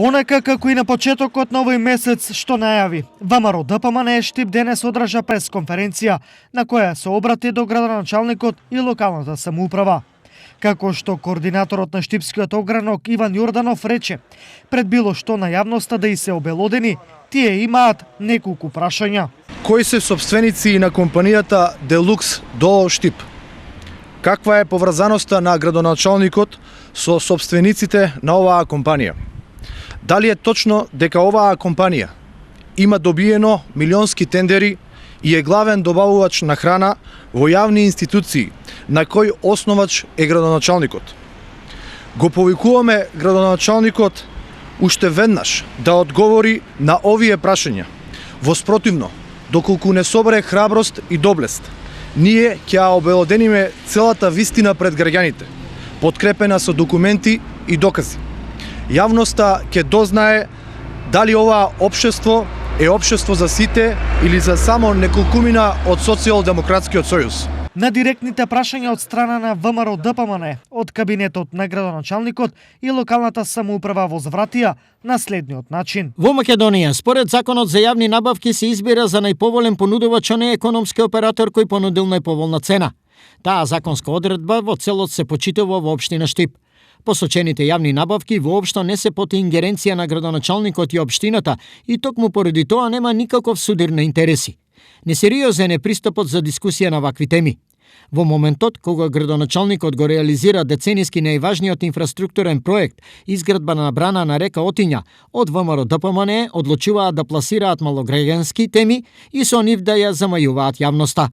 Онака како и на почетокот на овој месец што најави, ВМРО ДПМНЕ Штип денес одржа пресконференција на која се обрати до градоначалникот и локалната самоуправа. Како што координаторот на Штипскиот огранок Иван Јорданов рече, пред било што на јавноста да и се обелодени, тие имаат неколку прашања. Кои се собственици на компанијата Делукс ДОО Штип? Каква е поврзаноста на градоначалникот со собствениците на оваа компанија? Дали е точно дека оваа компанија има добиено милионски тендери и е главен добавувач на храна во јавни институции, на кој основач е градоначалникот? Го повикуваме градоначалникот уште веднаш да одговори на овие прашања. Воспротивно, доколку не собере храброст и доблест, ние ќе ја обелодениме целата вистина пред граѓаните, подкрепена со документи и докази. Јавноста ќе дознае дали оваа општество е општество за сите или за само неколкумина од Социјалдемократскиот сојуз. На директните прашања од страна на ВМРО ДПМНЕ, од кабинетот на градоначалникот и локалната самоуправа возвратија на следниот начин. Во Македонија, според законот за јавни набавки се избира за најповолен понудувач оној економски оператор кој понудил најповолна цена. Таа законска одредба во целот се почитува во општина Штип. Посочените јавни набавки воопшто не се под ингеренција на градоначалникот и општината и токму поради тоа нема никаков судир на интереси. Несериозен е пристапот за дискусија на вакви теми. Во моментот кога градоначалникот го реализира децениски најважниот инфраструктурен проект, изградба на брана на река Отиња, од ВМРО ДПМНЕ одлучуваат да пласираат малограѓански теми и со нив да ја замајуваат јавноста.